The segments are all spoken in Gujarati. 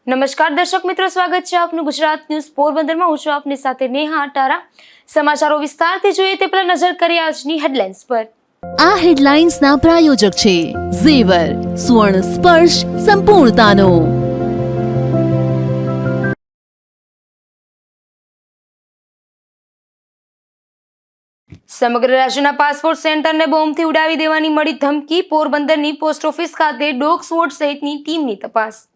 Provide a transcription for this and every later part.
નમસ્કાર દર્શક મિત્રો, સ્વાગત છે આપનું ગુજરાત ન્યૂઝ પોરબંદરમાં। હું છું આપની સાથે નેહા અટારા। સમાચારો વિસ્તારથી જોઈએ તે પહેલા નજર કરીએ આજની હેડલાઇન્સ પર। આ હેડલાઇન્સના પ્રાયોજક છે ઝેવર, સ્વર્ણ સ્પર્શ સંપૂર્ણતાનો। સમગ્ર રાજ્યના પાસપોર્ટ સેન્ટરને બોમ્બથી ઉડાવી દેવાની મળી ધમકી। પોરબંદરની પોસ્ટ ઓફિસ ખાતે ડોગ સ્વોડ સહિતની ટીમની તપાસ।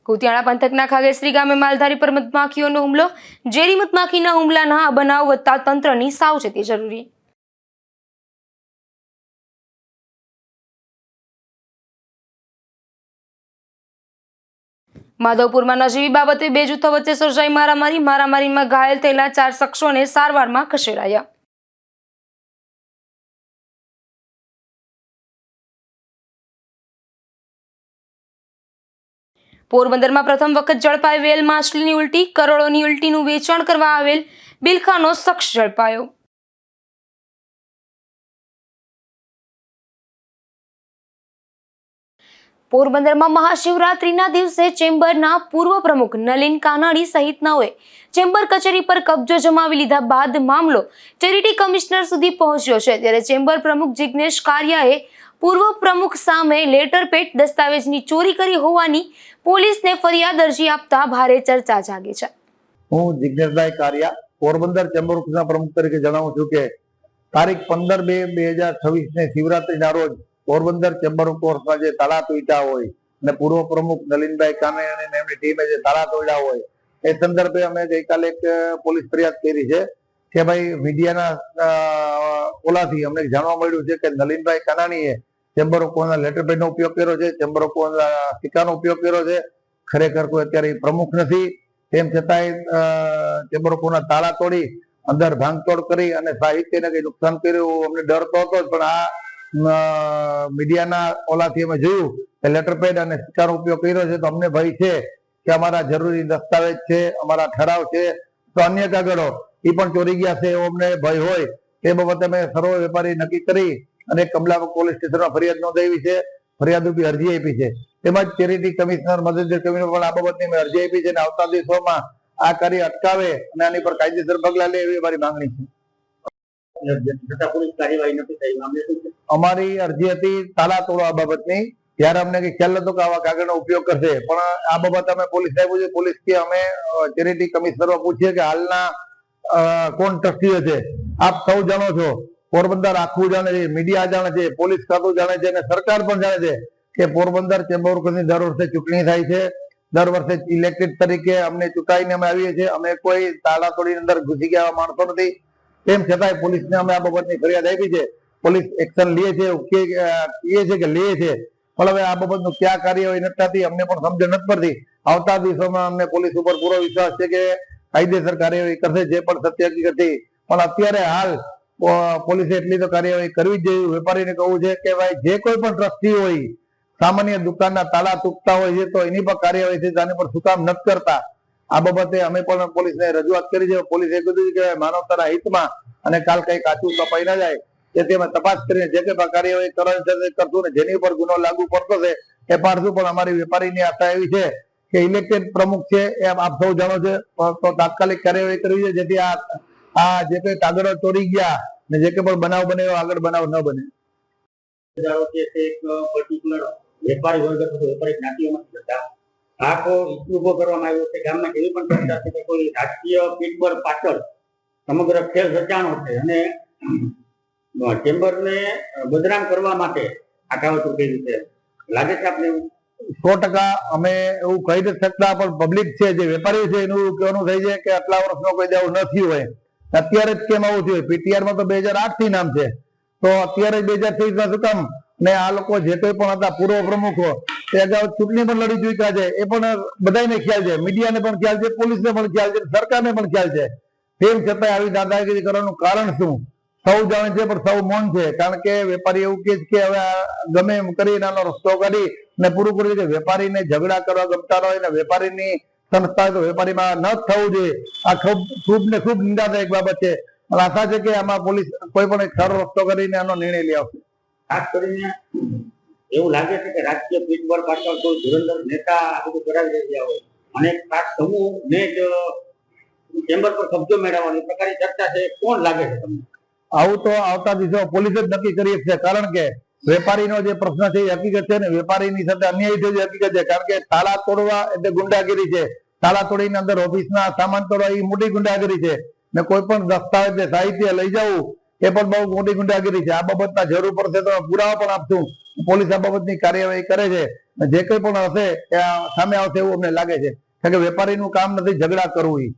કુતિયાણા પંથકના ખાગેશ્રી ગામે માલધારી પર મધમાખીઓનો હુમલો। ઝેરી મધમાખીના હુમલાના આ બનાવ વધતા તંત્રની સાવચેતી જરૂરી। માધવપુરમાં નજીવી બાબતે બે જૂથો વચ્ચે સર્જાઈ મારામારીમાં ઘાયલ થયેલા 4 શખ્સોને સારવારમાં ખસેડાયા। પોરબંદરમાં પ્રથમ વખત ઝડપાઈ વેલ માછલીની ઉલટી। કરોડોની ઉલટીનું વેચાણ કરવા આવેલ બિલખાનો શખ્સ ઝડપાયો। પોરબંદરમાં મહાશિવરાત્રીના દિવસે ચેમ્બરના પૂર્વ પ્રમુખ નલિન કાનાણી સહિતનાઓએ ચેમ્બર કચેરી પર કબજો જમાવી લીધા બાદ મામલો ચેરિટી કમિશનર સુધી પહોંચ્યો છે। ત્યારે ચેમ્બર પ્રમુખ જિગ્નેશ કારિયાએ પૂર્વ પ્રમુખ સામે લેટરપેડ દસ્તાવેજની ચોરી કરી હોવાની પોલીસને ફરિયાદ અરજી આપતા ભારે ચર્ચા જાગી છે। હું જિગ્નેશભાઈ કારિયા પોરબંદર ચેમ્બર ઓફિસના પ્રમુખ તરીકે જણાવું છું કે તારીખ 15/2/2026 ને શિવરાત્રીના રોજ પોરબંદર ચેમ્બર ઓફ કોમર્સમાં જે તાળા તોડ્યા હોય અને પૂર્વ પ્રમુખ નલિનભાઈ કાનાણી અને એમની ટીમે જે તાળા તોડ્યા હોય એ સંદર્ભે અમે ગઈકાલે એક પોલીસ ફરિયાદ કરી છે કે ભાઈ મીડિયાના ઓલાથી અમને જાણવા મળ્યું છે કે નલિનભાઈ કાનાણીએ ચેમ્બર ઓફ કોમર્સના લેટરપેડનો ઉપયોગ કર્યો છે, ચેમ્બર ઓફ કોમર્સના સિક્કાનો ઉપયોગ કર્યો છે। ખરેખર કોઈ અત્યારે પ્રમુખ નથી, તેમ છતાંય ચેમ્બર ઓફ કોમર્સના તાળા તોડી અંદર ભાંગતોડ કરી અને સાહિત્યને કઈ નુકસાન કર્યું અમને ડર તો હતો જ, પણ આ મીડિયાના ઓલાથી અમે જોયું કે લેટરપેડ અને સિક્કાનો ઉપયોગ કર્યો છે તો અમને ભય છે કે અમારા જરૂરી દસ્તાવેજ છે, અમારા ઠરાવ છે તો અન્ય કાગળો એ પણ ચોરી ગયા છે એવો અમને ભય હોય તે બાબતે અમે સર્વ વેપારી નક્કી કરી અને કમલાબાગ પોલીસ સ્ટેશનમાં ફરિયાદ નોંધાવી છે, ફરિયાદ રૂપી અરજી આપી છે। તેમજ ચેરિટી કમિશનર મદદનીશ કમિશનર પણ આ બાબતની અમે અરજી આપી છે અને આવતા દિવસોમાં આ કાર્ય અટકાવે અને આની પર કાયદેસર પગલા લે એવી અમારી માંગણી છે। અમારી અરજી હતી તાળા તોડવા બાબતની, ત્યારે અમને કઈ ખ્યાલ નતો કે આવા કાગળનો ઉપયોગ કરશે, પણ આ બાબત અમે પોલીસને પૂછ્યું, પોલીસ કે અમે ચેરિટી કમિશનરમાં પૂછીએ કે હાલના કોણ ટ્રસ્ટીઓ છે, આપ સૌ જાણો છો, પોરબંદર આખું જાણે છે, મીડિયા જાણે છે, પોલીસ ખાતું જાણે છે અને સરકાર પણ જાણે છે કે પોરબંદર ચેમ્બર ઓફ કોમર્સની દર વર્ષે ચૂંટણી થાય છે। દર વર્ષે ઇલેક્ટેડ તરીકે અમને ચૂંટાઈને અમે આવીએ છીએ, અમે કોઈ તાળા તોડી અંદર ઘૂસી ગયા માણસો નથી। તેમ છતાંય પોલીસને અમે આ બાબતની ફરિયાદ આપી છે, પોલીસ એક્શન લે છે કે લે છે, પણ હવે આ બાબતનું ક્યાં કાર્યવાહી નથી થતી અમને પણ સમજ નથી પડતી। આવતા દિવસોમાં અમને પોલીસ ઉપર પૂરો વિશ્વાસ છે કે કાયદેસર કાર્યવાહી કરશે જે પણ સત્ય હકીકત છે, પણ અત્યારે હાલ પોલીસે એટલી તો કાર્યવાહી કરવી જ જોઈએ। વેપારીને કહું છે કે ભાઈ જે કોઈ પણ ટ્રસ્ટી હોય, સામાન્ય દુકાનના તાળા તૂટતા હોય છે તો એની પર કાર્યવાહી છે, આની પર શું કામ નથી કરતા? આ બાબતે અમે પણ પોલીસને રજૂઆત કરી છે। પોલીસે કીધું કે માનવતાના હિતમાં અને કાલ કઈ કાચું કપાઈ ના જાય તેથી અમે તપાસ કરીને જે કઈ કાર્યવાહી કરવાની કરશું ને જેની ઉપર ગુનો લાગુ પડતો છે એ પાડશું। પણ અમારી વેપારીની આશા એવી છે કે ઇલેક્ટેડ પ્રમુખ છે એમ આપ સૌ જાણો છો તો તાત્કાલિક કાર્યવાહી કરવી છે જેથી આ જે કઈ કાગળો ચોરી ગયા ને જે કઈ પણ બનાવ બને આગળ બનાવ ન બને। વેપારી વર્ગ અથવા વેપારી જ્ઞાતિઓમાં જતા આખો ઇસ્યુ ઉભો કરવામાં આવ્યો છે। ગામમાં એવી પણ ચર્ચા છે કે કોઈ રાજકીય પીઠબળ પાછળ સમગ્ર ખેલ રચાણો છે અને ચેમ્બરને બદનામ કરવા માટે આ કાવતરું કર્યું છે, લાગે છે આપને? 100% અમે એવું કહી નથી શકતા, પણ પબ્લિક છે જે વેપારીઓ છે એનું કહેવાનું થાય છે કે આટલા વર્ષનો કોઈ દેવું ન થયું હોય, અત્યારે જ કેમ આવું થયું? પીટીઆરમાં તો 2008 થી નામ છે તો અત્યારે 2023 માં શું કામ? ને આ લોકો જે કોઈ પણ હતા પૂર્વ પ્રમુખો તે અગાઉ ચૂંટણી પણ લડી ચૂક્યા છે, એ પણ બધાને ખ્યાલ છે, મીડિયાને પણ ખ્યાલ છે, પોલીસને પણ ખ્યાલ છે, સરકારને પણ ખ્યાલ છે। તેમ છતાં આવી દાદાગીરી કરવાનું કારણ શું? સૌ જાણે છે પણ સૌ મૌન છે, કારણ કે વેપારી એવું કે છે કે હવે ગમે એમ કરી નાનો રસ્તો કાઢી ને પૂરું કરી કે વેપારીને ઝઘડા કરવા ગમતા હોય ને વેપારીની સંસ્થા તો વેપારીમાં ન થવું જોઈએ। આ ખૂબ ને ખૂબ નિંદાદાયક બાબત છે। મને આશા છે કે આમાં પોલીસ કોઈ પણ એક સારો રસ્તો કરીને આનો નિર્ણય લઈ આવશે. ખાસ કરીને એવું લાગે છે કે રાજકીય પીઠબળ પાછળ કોઈ ધુરંધર નેતા આ બધું કરાવી રહ્યા હોય અને ખાસ સમૂહને જ ચેમ્બર પર કબજો મેળવવાની પ્રકારની ચર્ચા છે. કોણ લાગે છે તમને? આવું તો આવતા દિવસો પોલીસ જ નક્કી કરી છે, કારણ કે વેપારીનો જે પ્રશ્ન છે એ હકીકત છે ને વેપારીની સાથે અન્યાય થયો એ હકીકત છે. કારણ કે તાળા તોડવા એટલે ગુંડાગીરી છે, તાળા તોડીને અંદર ઓફિસના સામાન તોડવા એ મોટી ગુંડાગીરી છે, ને કોઈ પણ દસ્તાવેજ સાહિત્ય લઈ જવું એ પણ બહુ મોટી ગુંડાગીરી છે. આ બાબતના જરૂર પડશે તો પુરાવા પણ આપશું. પોલીસ આ બાબતની કાર્યવાહી કરે છે, જે કંઈ પણ હશે એ સામે આવશે એવું અમને લાગે છે, કારણ કે વેપારીનું કામ નથી ઝઘડા કરવું.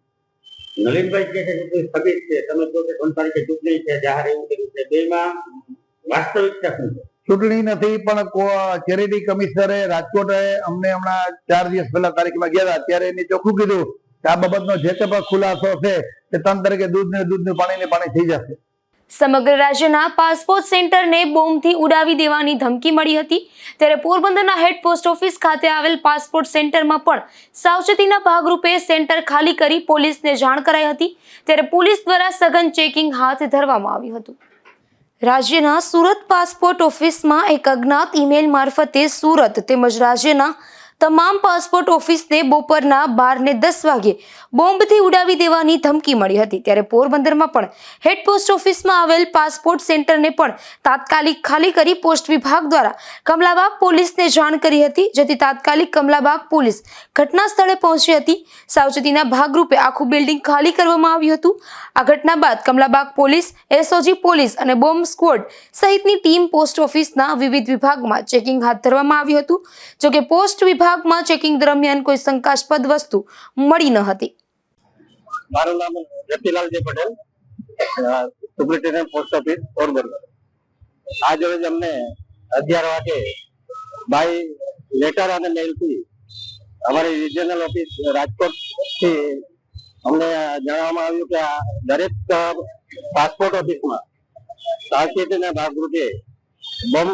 નલિનભાઈ કે છે કે સ્થગિત છે, તમે કહો કે 3 તારીખે ચૂંટણી છે, જાહેર એવું કર્યું છે, બેમાં વાસ્તવિકતા શું છે? ચૂંટણી નથી, પણ ચેરિટી કમિશનરે રાજકોટે અમને હમણાં 4 દિવસ પહેલા તારીખમાં ગયા હતા ત્યારે એની ચોખ્ખું કીધું કે આ બાબતનો જે તે પણ ખુલાસો છે તે 3 તારીખે દૂધનું પાણી થઈ જશે. સમગ્ર રાજ્યના પાસપોર્ટ સેન્ટરને બોમ્બથી ઉડાવી દેવાની ધમકી મળી હતી, ત્યારે પોરબંદરના હેડ પોસ્ટ ઓફિસ ખાતે આવેલ પાસપોર્ટ સેન્ટરમાં પણ સાવચેતીના ભાગરૂપે સેન્ટર ખાલી કરી પોલીસને જાણ કરાઈ હતી. ત્યારે પોલીસ દ્વારા સઘન ચેકિંગ હાથ ધરવામાં આવ્યું હતું. રાજ્યના સુરત પાસપોર્ટ ઓફિસમાં એક અજ્ઞાત ઈમેલ મારફતે સુરત તેમજ રાજ્યના તમામ પાસપોર્ટ ઓફિસને બપોરના 12:10 વાગ્યે બોમ્બથી ઉડાવી દેવાની ધમકી મળી હતી. ત્યારે પોરબંદરમાં પણ હેડ પોસ્ટ ઓફિસમાં આવેલ પાસપોર્ટ સેન્ટરને પણ તાત્કાલિક ખાલી કરી પોસ્ટ વિભાગ દ્વારા કમલાબાગ પોલીસને જાણ કરી હતી, જેથી તાત્કાલિક કમલાબાગ પોલીસ ઘટના સ્થળે પહોંચી હતી. સાવચેતીના ભાગરૂપે આખું બિલ્ડિંગ ખાલી કરવામાં આવ્યું હતું. આ ઘટના બાદ કમલાબાગ પોલીસ, એસઓજી પોલીસ અને બોમ્બ સ્ક્વોડ સહિતની ટીમ પોસ્ટ ઓફિસના વિવિધ વિભાગમાં ચેકિંગ હાથ ધરવામાં આવ્યું હતું. જોકે પોસ્ટ વિભાગમાં ચેકિંગ દરમિયાન કોઈ શંકાસ્પદ વસ્તુ મળી ન હતી. મારું નામ Ratilalji Patel, superintendent post office Porbandar. આજ રોજ અમને 11 વાગે બાય લેટર અને મેલથી અમારી રિજનલ ઓફિસ રાજકોટથી અમને જણાવવામાં આવ્યું કે આ દરેક પાસપોર્ટ ઓફિસમાં સાવચેતીના ભાગરૂપે બોમ્બ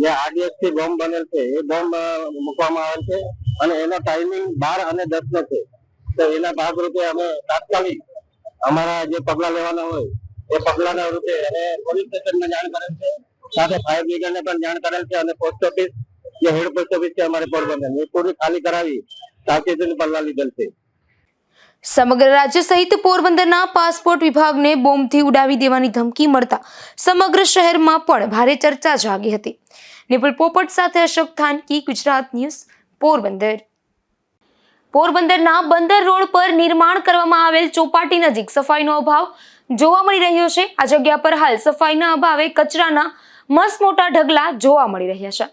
જે આરડીએક્સથી બોમ્બ બનેલ છે એ બોમ્બ મૂકવામાં આવેલ છે અને એનો ટાઈમિંગ 12 અને 10 નો છે. તો એના ભાગરૂપે અમે તાત્કાલિક અમારા જે પગલા લેવાના હોય એ પગલાના રૂપે અને પોલીસ સ્ટેશનને જાણ કરેલ છે, સાથે ફાયર બ્રિગેડને પણ જાણ કરેલ છે અને પોસ્ટ ઓફિસ જે હેડ પોસ્ટ ઓફિસ છે અમારે પોરબંદર એ પૂરી ખાલી કરાવી સાવચેતીનું પગલા લીધેલ છે. સમગ્ર રાજ્ય સહિત પોરબંદરના પાસપોર્ટ વિભાગને બોમ્બથી ઉડાવી દેવાની ધમકી મળતા સમગ્ર શહેરમાં પણ ભારે ચર્ચા જાગી હતી. નિપુલ પોપટ સાથે અશોક થાનકી, ગુજરાત ન્યૂઝ, પોરબંદર. પોરબંદરના બંદર રોડ પર નિર્માણ કરવામાં આવેલ ચોપાટી નજીક સફાઈનો અભાવ જોવા મળી રહ્યો છે. આ જગ્યા પર હાલ સફાઈના અભાવે કચરાના મસમોટા ઢગલા જોવા મળી રહ્યા છે.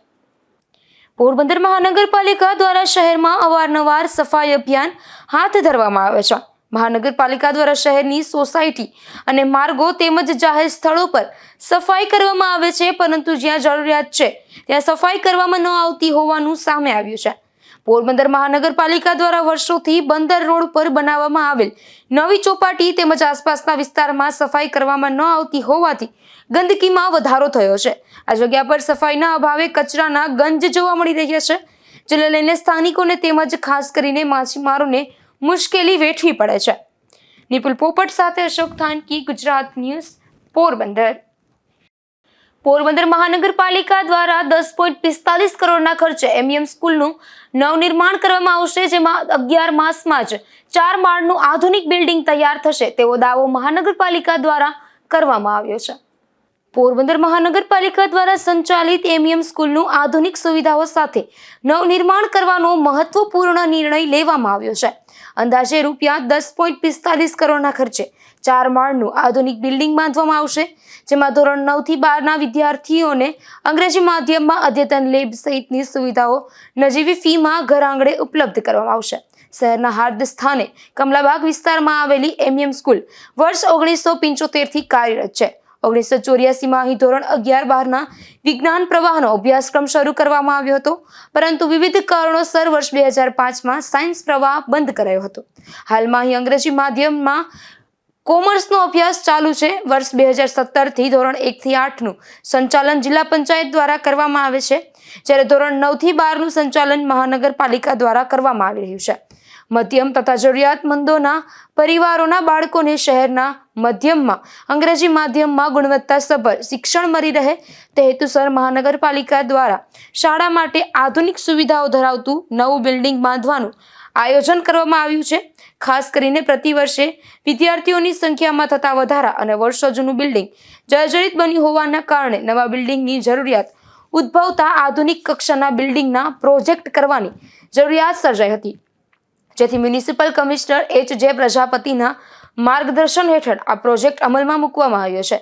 પોરબંદર મહાનગરપાલિકા દ્વારા શહેરમાં અવારનવાર સફાઈ અભિયાન હાથ ધરવામાં આવે છે. મહાનગરપાલિકા દ્વારા શહેરની સોસાયટી અને માર્ગો તેમજ જાહેર સ્થળો પર સફાઈ કરવામાં આવે છે, પરંતુ જ્યાં જરૂરિયાત છે ત્યાં સફાઈ કરવામાં ન આવતી હોવાનું સામે આવ્યું છે. પોરબંદર મહાનગરપાલિકા દ્વારા વર્ષોથી બંદર રોડ પર બનાવવામાં આવેલ નવી ચોપાટી તેમજ આસપાસના વિસ્તારમાં સફાઈ કરવામાં ન આવતી હોવાથી ગંદકીમાં વધારો થયો છે. આ જગ્યા પર સફાઈના અભાવે કચરાના ગંજ જોવા મળી રહ્યા છે, જેને લઈને સ્થાનિકોને તેમજ ખાસ કરીને માછીમારોને મુશ્કેલી વેઠવી પડે છે. નિપુલ પોપટ સાથે અશોક થાનકી, ગુજરાત ન્યૂઝ, પોરબંદર. પોરબંદર મહાનગરપાલિકા દ્વારા 10.45 કરોડના ખર્ચે એમઈએમ સ્કૂલનું નવનિર્માણ કરવામાં આવશે, જેમાં 11 માસમાં જ 4 માળનું આધુનિક બિલ્ડિંગ તૈયાર થશે તેવો દાવો મહાનગરપાલિકા દ્વારા કરવામાં આવ્યો છે. પોરબંદર મહાનગરપાલિકા દ્વારા સંચાલિત એમઈએમ સ્કૂલનું આધુનિક સુવિધાઓ સાથે નવનિર્માણ કરવાનો મહત્વપૂર્ણ નિર્ણય લેવામાં આવ્યો છે. અંદાજે રૂપિયા 10.45 કરોડના ખર્ચે 4 માળનું આધુનિક બિલ્ડિંગ બાંધવામાં આવશે, જેમાં ધોરણ 9 થી 12ના વિદ્યાર્થીઓને અંગ્રેજી માધ્યમમાં અદ્યતન લેબ સહિતની સુવિધાઓ નજીવી ફીમાં ઘર આંગણે ઉપલબ્ધ કરવામાં આવશે. શહેરના હાર્દ સ્થાને કમલાબાગ વિસ્તારમાં આવેલી એમઈએમ સ્કૂલ વર્ષ 1975 થી કાર્યરત છે. 1984માં અહીં ધોરણ 11-12ના વિજ્ઞાન પ્રવાહનો અભ્યાસક્રમ શરૂ કરવામાં આવ્યો હતો, પરંતુ વિવિધ કારણોસર વર્ષ 2005માં સાયન્સ પ્રવાહ બંધ કરાયો હતો. હાલમાં અહીં અંગ્રેજી માધ્યમમાં કોમર્સનો અભ્યાસ ચાલુ છે. વર્ષ 2017થી ધોરણ 1 થી 8નું સંચાલન જિલ્લા પંચાયત દ્વારા કરવામાં આવે છે, જ્યારે ધોરણ 9 થી 12નું સંચાલન મહાનગરપાલિકા દ્વારા કરવામાં આવી રહ્યું છે. મધ્યમ તથા જરૂરિયાતમંદોના પરિવારોના બાળકોને શહેરના મધ્યમમાં અંગ્રેજી માધ્યમમાં ગુણવત્તાસભર શિક્ષણ મળી રહે તે હેતુસર મહાનગરપાલિકા દ્વારા શાળા માટે આધુનિક સુવિધાઓ ધરાવતું નવું બિલ્ડિંગ બાંધવાનું આયોજન કરવામાં આવ્યું છે. ખાસ કરીને પ્રતિવર્ષે વિદ્યાર્થીઓની સંખ્યામાં થતા વધારા અને વર્ષો જૂનું બિલ્ડિંગ જર્જરિત બન્યું હોવાના કારણે નવા બિલ્ડિંગની જરૂરિયાત ઉદ્ભવતા આધુનિક કક્ષાના બિલ્ડિંગના પ્રોજેક્ટ કરવાની જરૂરિયાત સર્જાઈ હતી, જેથી મ્યુનિસિપલ કમિશનર H.J. પ્રજાપતિના માર્ગદર્શન હેઠળ આ પ્રોજેક્ટ અમલમાં મૂકવામાં આવ્યો છે.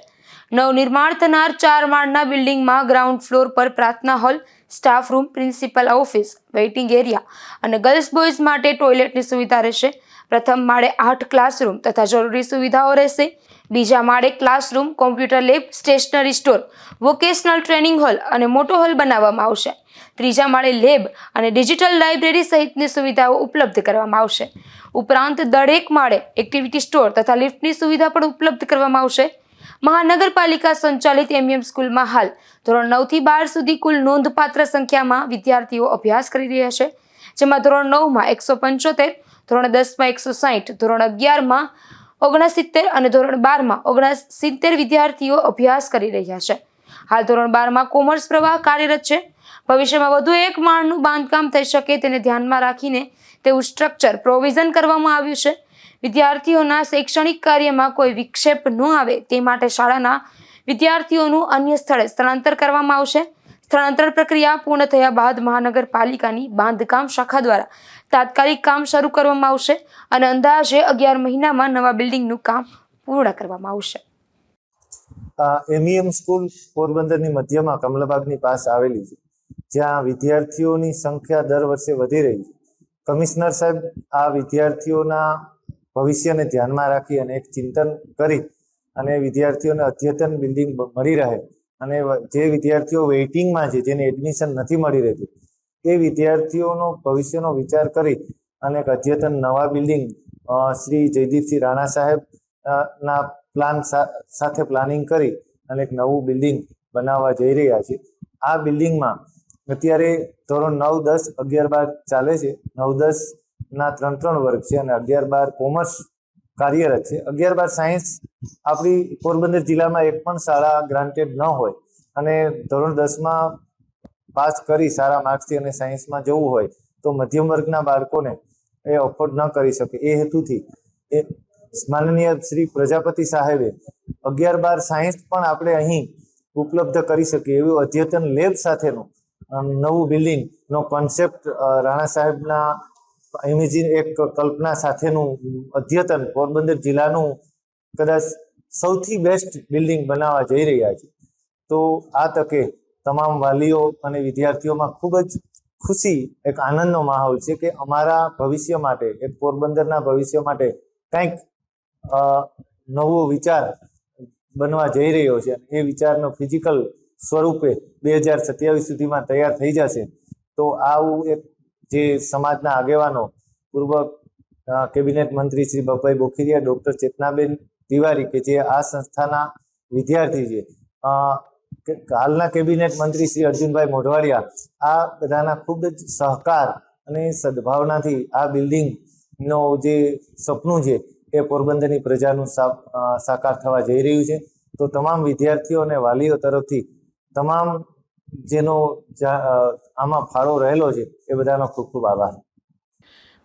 નવનિર્માણ થનાર 4 માળના બિલ્ડિંગમાં ગ્રાઉન્ડ ફ્લોર પર પ્રાર્થના hall, staff room, principal office, waiting area અને ગર્લ્સ બોયઝ માટે ટોયલેટની સુવિધા રહેશે. પ્રથમ માળે 8 ક્લાસરૂમ તથા જરૂરી સુવિધાઓ રહેશે. બીજા માળે classroom, computer lab, stationery store, vocational training hall અને મોટો હોલ બનાવવામાં આવશે. ત્રીજા માળે લેબ અને ડિજિટલ લાઇબ્રેરી સહિતની સુવિધાઓ ઉપલબ્ધ કરવામાં આવશે. ઉપરાંત દરેક માળે એક્ટિવિટી સ્ટોર તથા લિફ્ટની સુવિધા પણ ઉપલબ્ધ કરવામાં આવશે. મહાનગરપાલિકા સંચાલિત MEM સ્કૂલમાં હાલ ધોરણ 9 થી 12 સુધી કુલ નોંધપાત્ર સંખ્યામાં વિદ્યાર્થીઓ અભ્યાસ કરી રહ્યા છે, જેમાં ધોરણ 9માં 175, ધોરણ 10માં 160, ધોરણ 11માં 69 અને ધોરણ 12માં 69 વિદ્યાર્થીઓ અભ્યાસ કરી રહ્યા છે. હાલ ધોરણ 12માં કોમર્સ પ્રવાહ કાર્યરત છે. ભવિષ્યમાં વધુ 1 માળનું બાંધકામ થઈ શકે તેને ધ્યાનમાં રાખીને તેવું સ્ટ્રક્ચર પ્રોવિઝન કરવામાં આવ્યું છે. વિદ્યાર્થીઓના શૈક્ષણિક કાર્યમાં કોઈ વિક્ષેપ ન આવે તે માટે શાળાના વિદ્યાર્થીઓનું અન્ય સ્થળે સ્થળાંતર કરવામાં આવશે. સ્થળાંતર પ્રક્રિયા પૂર્ણ થયા બાદ મહાનગરપાલિકાની બાંધકામ શાખા દ્વારા તાત્કાલિક કામ શરૂ કરવામાં આવશે અને અંદાજે 11 મહિનામાં નવા બિલ્ડિંગનું કામ પૂર્ણ કરવામાં આવશે. MEM સ્કૂલ પોરબંદરની મધ્યમાં કમલાબાગની પાસ આવેલી છે, જ્યાં વિદ્યાર્થીઓની સંખ્યા દર વર્ષે વધી રહી છે. કમિશનર સાહેબ આ વિદ્યાર્થીઓના ભવિષ્યને ધ્યાનમાં રાખી અને એક ચિંતન કરી અને વિદ્યાર્થીઓને અદ્યતન બિલ્ડિંગ મળી રહે અને જે વિદ્યાર્થીઓ વેઇટિંગમાં છે, જેને એડમિશન નથી મળી રહેતું, એ વિદ્યાર્થીઓનો ભવિષ્યનો વિચાર કરી અને એક અદ્યતન નવા બિલ્ડિંગ શ્રી જયદીપસિંહ રાણા સાહેબ ના પ્લાન સાથે પ્લાનિંગ કરી અને એક નવું બિલ્ડિંગ બનાવવા જઈ રહ્યા છે. આ બિલ્ડિંગમાં અત્યારે ધોરણ 9, 10, 11, 12 ચાલે છે. 9, 10ના 3 વર્ગ છે અને 11, 12 કોમર્સ કાર્યરત છે. 11, 12 સાયન્સ આપણી પોરબંદર જિલ્લામાં એક પણ શાળા ગ્રાન્ટેડ ન હોય અને ધોરણ 10માં પાસ કરી સારા માર્ક્સથી અને સાયન્સમાં જવું હોય તો મધ્યમ વર્ગના બાળકોને એ અફોર્ડ ન કરી શકે. એ હેતુથી એ માનનીય શ્રી પ્રજાપતિ સાહેબે 11, 12 સાયન્સ પણ આપણે અહીં ઉપલબ્ધ કરી શકીએ એવું અદ્યતન લેબ સાથેનું નવું બિલ્ડિંગનો કોન્સેપ્ટ રાણા સાહેબના ઇમેજિન એક કલ્પના સાથેનું અદ્યતન પોરબંદર જિલ્લાનું કદાચ સૌથી બેસ્ટ બિલ્ડિંગ બનાવવા જઈ રહ્યા છે. તો આ તકે તમામ વાલીઓ અને વિદ્યાર્થીઓમાં ખૂબ જ ખુશી, એક આનંદનો માહોલ છે કે અમારા ભવિષ્ય માટે, એક પોરબંદરના ભવિષ્ય માટે કંઈક નવો વિચાર બનવા જઈ રહ્યો છે. એ વિચારનો ફિઝિકલ સ્વરૂપે 2027 સુધીમાં તૈયાર થઈ જશે. તો આવું એક જે સમાજના આગેવાનો, પૂર્વ કેબિનેટ મંત્રી શ્રી બપાઈ બોખીરિયા, ડૉક્ટર ચેતનાબેન તિવારી કે જે આ સંસ્થાના વિદ્યાર્થી છે, હાલના કેબિનેટ મંત્રી શ્રી અર્જુનભાઈ મોઢવાડિયા, આ બધાના ખૂબ જ સહકાર અને સદભાવનાથી આ બિલ્ડિંગનો જે સપનું છે એ પોરબંદરની પ્રજાનું સાકાર થવા જઈ રહ્યું છે. તો તમામ વિદ્યાર્થીઓ અને વાલીઓ તરફથી તમામ જેનો આમાં ફાળો રહેલો છે એ બધાનો ખૂબ ખૂબ આભાર.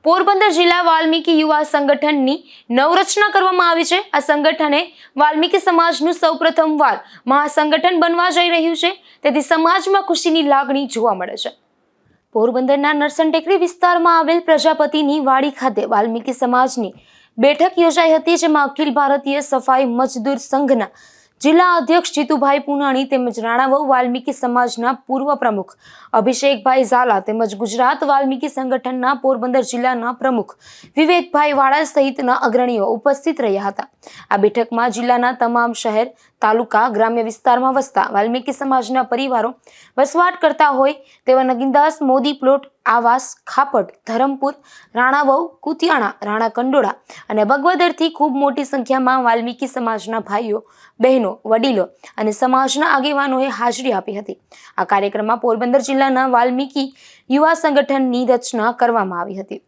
પોરબંદર જિલ્લા વાલ્મીકી યુવા સંગઠનની નવરચના કરવામાં આવી છે. આ સંગઠને વાલ્મીકી સમાજનું સૌપ્રથમવાર મહાસંગઠન બનવા જઈ રહ્યું છે, તેથી સમાજમાં ખુશીની લાગણી જોવા મળે છે. પોરબંદરના નરસણ ટેકરી વિસ્તારમાં આવેલ પ્રજાપતિની વાડી ખાતે વાલ્મીકી સમાજની બેઠક યોજાઈ હતી, જેમાં અખિલ ભારતીય સફાઈ મજદૂર સંઘના જિલ્લા અધ્યક્ષ જીતુભાઈ પુનાણી તેમજ રાણાવવ વાલ્મીકી સમાજના પૂર્વ પ્રમુખ અભિષેકભાઈ ઝાલા તેમજ ગુજરાત વાલ્મીકી સંગઠનના પોરબંદર જિલ્લાના પ્રમુખ વિવેકભાઈ વાળા સહિતના અગ્રણીઓ ઉપસ્થિત રહ્યા હતા. આ બેઠકમાં જિલ્લાના તમામ શહેર, તાલુકા, ગ્રામ્ય વિસ્તારમાં વસતા વાલ્મીકી સમાજના પરિવારો વસવાટ કરતા હોય તેવા નગીનદાસ મોદી પ્લોટ, આવાસ, ખાપટ, ધરમપુર, રાણાવવ, કુતિયાણા, રાણા કંડોળા અને બગવદરથી ખૂબ મોટી સંખ્યામાં વાલ્મીકી સમાજના ભાઈઓ, બહેનો, વડીલો અને સમાજના આગેવાનોએ હાજરી આપી હતી. આ કાર્યક્રમમાં પોરબંદર જિલ્લાના વાલ્મીકી યુવા સંગઠનની રચના કરવામાં આવી હતી.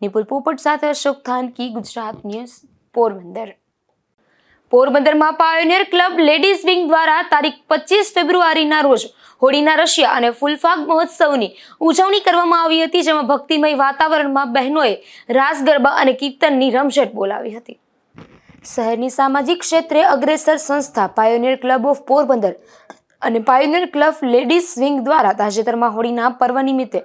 નિપુલ પોપટ સાથે અશોક થાનકી, ગુજરાત ન્યૂઝ, પોરબંદર. પોરબંદરમાં પાયોનિયર ક્લબ લેડીઝ વિંગ દ્વારા તારીખ 25 ફેબ્રુઆરીના રોજ હોળીના રશિયા અને ફૂલફાગ મહોત્સવની ઉજવણી કરવામાં આવી હતી, જેમાં ભક્તિમય વાતાવરણમાં બહેનોએ રાસ ગરબા અને કીર્તનની રમઝટ બોલાવી હતી. શહેરની સામાજિક ક્ષેત્રે અગ્રેસર સંસ્થા પાયોનિયર ક્લબ ઓફ પોરબંદર અને પાયોનિયર ક્લબ લેડીઝ વિંગ દ્વારા તાજેતરમાં હોળીના પર્વ નિમિત્તે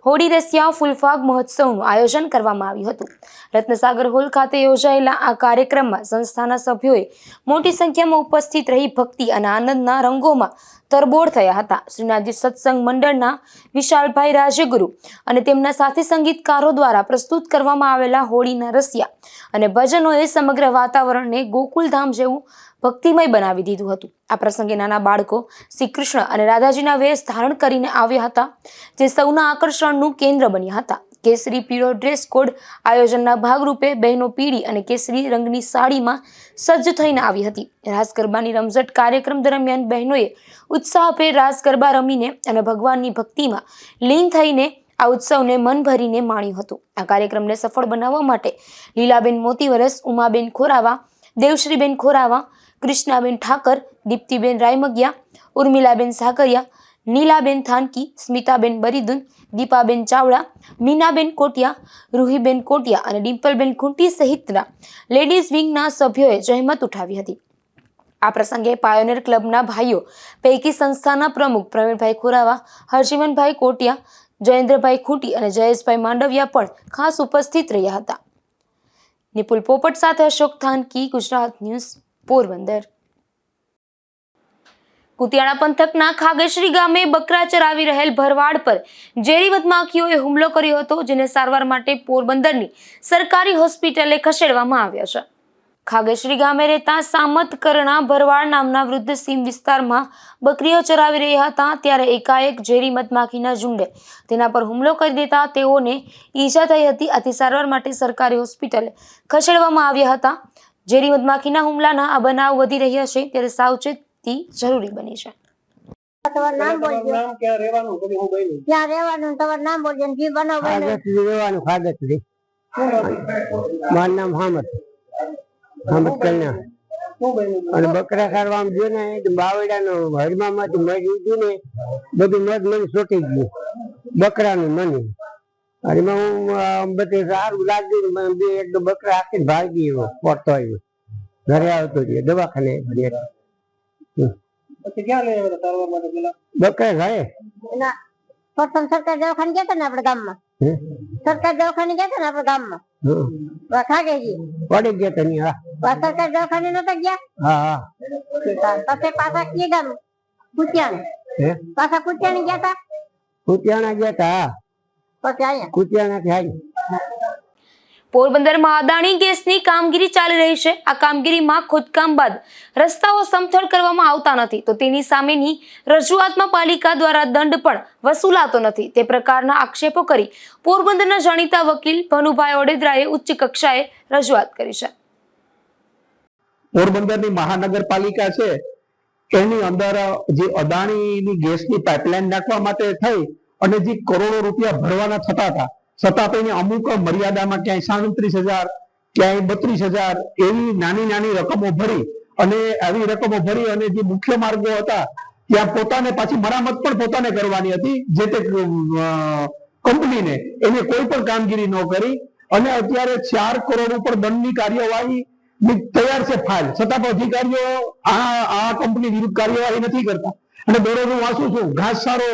હોળી રશિયા ફૂલફાગ મહોત્સવનું આયોજન કરવામાં આવ્યું હતું. રત્નસાગર હોલ ખાતે યોજાયેલા આ કાર્યક્રમમાં સંસ્થાના સભ્યોએ મોટી સંખ્યામાં ઉપસ્થિત રહી ભક્તિ અને આનંદના રંગોમાં તરબોળ થયા હતા. શ્રીનાથજી સત્સંગ મંડળના વિશાલભાઈ રાજગુરુ અને તેમના સાથી સંગીતકારો દ્વારા પ્રસ્તુત કરવામાં આવેલા હોળીના રસિયા અને ભજનોએ સમગ્ર વાતાવરણને ગોકુલધામ જેવું ભક્તિમય બનાવી દીધું હતું. આ પ્રસંગે નાના બાળકો શ્રી કૃષ્ણ અને રાધાજીના વેશ ધારણ કરીને આવ્યા હતા, જે સૌના આકર્ષણનું કેન્દ્ર બન્યા હતા. કેસરી પીળો ડ્રેસ કોડ આયોજનના ભાગરૂપે બહેનો પીળી અને કેસરી રંગની સાડીમાં સજ્જ થઈને આવી હતી. રાસ ગરબાની રમઝટ કાર્યક્રમ દરમિયાન બહેનોએ ઉત્સાહભેર રાસ ગરબા રમીને અને ભગવાનની ભક્તિમાં લીન થઈને આ ઉત્સવને મન ભરીને માણ્યું હતું. આ કાર્યક્રમને સફળ બનાવવા માટે લીલાબેન મોતીવરસ, ઉમાબેન ખોરાવા, દેવશ્રીબેન ખોરાવા, કૃષ્ણાબેન ઠાકર, દીપ્તિબેન રાયમગિયા, ઉર્મિલાબેન સાકરિયા, નીલાબેન થાનકી, સ્મિતાબેન બરીદુન, દીપાબેન ચાવડા, મીનાબેન કોટિયા, રૂહીબેન કોટિયા અને ડિમ્પલબેન ખૂંટી સહિતના લેડીઝ વિંગના સભ્યોએ જહેમત ઉઠાવી હતી. આ પ્રસંગે પાયોનિયર ક્લબના ભાઈઓ પૈકી સંસ્થાના પ્રમુખ પ્રવીણભાઈ ખોરાવા, હરજીવનભાઈ કોટિયા, જયેન્દ્રભાઈ ખૂંટી અને જયેશભાઈ માંડવિયા પણ ખાસ ઉપસ્થિત રહ્યા હતા. નિપુલ પોપટ સાથે અશોક થાનકી, ગુજરાત ન્યૂઝ, પોરબંદર. કુતિયાણા પંથકના ખાગેશ્રી ગામે બકરા ચરાવી રહેલ ભરવાડ પર ઝેરી મધમાખીઓએ હુમલો કર્યો હતો, જેને સારવાર માટે પોરબંદરની સરકારી હોસ્પિટલે ખસેડવામાં આવ્યા છે. ખાગેશ્રી ગામે રહેતા સામત કરના ભરવાડ નામના વૃદ્ધ સીમ વિસ્તારમાં બકરીઓ ચરાવી રહ્યા હતા, ત્યારે એકાએક ઝેરી મધમાખીના ઝુંડે તેના પર હુમલો કરી દેતા તેઓને ઈજા થઈ હતી. આથી સારવાર માટે સરકારી હોસ્પિટલે ખસેડવામાં આવ્યા હતા. ઝેરી મધમાખીના હુમલાના આ બનાવ વધી રહ્યા છે, ત્યારે સાવચેત જરૂરી બની છે. તમારું નામ બોલજો. ક્યાં રહેવાનું તમારું નામ બોલજો. જી બનાવ રહેવાનું ખાગેશ્રી. મારું નામ હામદ કલ્યા. અને બકરા ખારવામાં ગયો ને બાવડાનો હરમામાંથી મધ ઉઠ્યું ને બધું મધ મને સોટી ગયું બકરાનું મને. એમાં હું બધે સારું લાગ્યું, બે એક બકરા આખી ભાગી એવો પડતો આવ્યો, ઘરે આવતો રહ્યો દવાખાને. બકરા ઘરે પ્રથમ સરકારી દવાખાને ગયા હતા ને આપડે ગામમાં. સરકારી દવાખાને ગયા હતા ને આપડે ગામમાં. ખાગેજી પડી ગયા હતા. સરકારી દવાખાને નતા ગયા. પછી પાછા કે ગામ કુતિયાણા. પાછા કુતિયાણા ગયા હતા. કુતિયાણા ગયા હતા. પછી અહીંયા કુતિયાણા થી આવી. પોરબંદરમાં અદાણી ગેસની કામગીરી ચાલી રહી છે. આ કામગીરીમાં ખોદકામ બાદ રસ્તાઓ સમથળ કરવામાં આવતા નથી, તો તેની સામેની રજૂઆતમાં પાલિકા દ્વારા દંડ પણ વસૂલાતો નથી. તે પ્રકારના આક્ષેપો કરી પોરબંદરના જાણીતા વકીલ ભનુભાઈ ઓડેદરાએ ઉચ્ચ કક્ષાએ રજૂઆત કરી છે. પોરબંદરની મહાનગરપાલિકા છે એની અંદર જે અદાણીની ગેસની પાઇપલાઇન નાખવા માટે થઈ અને જે કરોડો રૂપિયા ભરવાના થતા હતા, છતાં તેને અમુક મર્યાદામાં ક્યાંય 37,000 ક્યાંય 32,000 એવી નાની નાની રકમો ભરી અને આવી રકમો ભરી અને જે મુખ્ય માર્ગો હતા ત્યાં પોતાને પાછી મરામત પણ પોતાને કરવાની હતી, જે તે કંપનીને એને કોઈ પણ કામગીરી ન કરી અને અત્યારે 4 કરોડ ઉપર દંડની કાર્યવાહી તૈયાર છે ફાઇલ, છતાં પણ અધિકારીઓ આ કંપની વિરુદ્ધ કાર્યવાહી નથી કરતા. અને દરરોજ હું વાંચું છું ઘાસચારો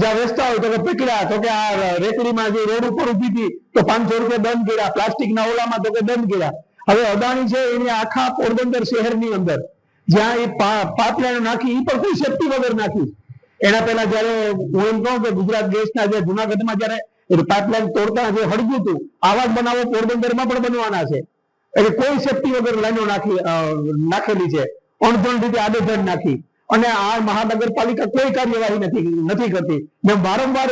જ્યાં વેચતા હોય તો કે પકડ્યા, તો કે આ રેકડીમાં જે રોડ ઉપર ઉભી હતી તો 500 રૂપિયા દંડ કર્યા, પ્લાસ્ટિકના ઓલામાં તો કે દંડ કર્યા. હવે અદાણી છે એની આખા પોરબંદર શહેરની અંદર જ્યાં એ પાઇપલાઈન નાખી એ પણ કોઈ સેફટી વગર નાખી. એના પહેલા જયારે હું એમ કહું કે ગુજરાત ગેસના જે જુનાગઢમાં જયારે પાઇપલાઈન તોડતા જે હળગ્યું હતું, આવા જ બનાવો પોરબંદરમાં પણ બનવાના છે. એટલે કોઈ સેફટી વગર લાઈનો નાખેલી છે, અણધણ રીતે આડેધડ નાખી. અને આ મહાનગરપાલિકા કોઈ કાર્યવાહી નથી કરતી. મેં વારંવાર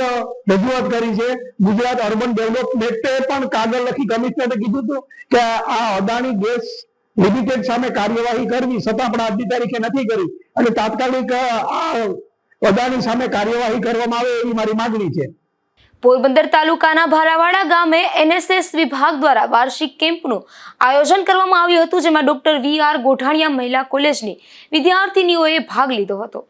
રજૂઆત કરી છે. ગુજરાત અર્બન ડેવલપમેન્ટે પણ કાગળ લખી કમિશનરે કીધું હતું કે આ અદાણી ગેસ લિમિટેડ સામે કાર્યવાહી કરવી, છતાં પણ આજની તારીખે નથી કરી. અને તાત્કાલિક આ અદાણી સામે કાર્યવાહી કરવામાં આવે એવી મારી માંગણી છે. પોરબંદર તાલુકાના ભારાવાડા ગામે એનએસએસ વિભાગ દ્વારા વાર્ષિક કેમ્પનું આયોજન કરવામાં આવ્યું હતું, જેમાં ડોક્ટર વી.આર. ગોઠાણીયા મહિલા કોલેજની વિદ્યાર્થીનીઓએ ભાગ લીધો હતો.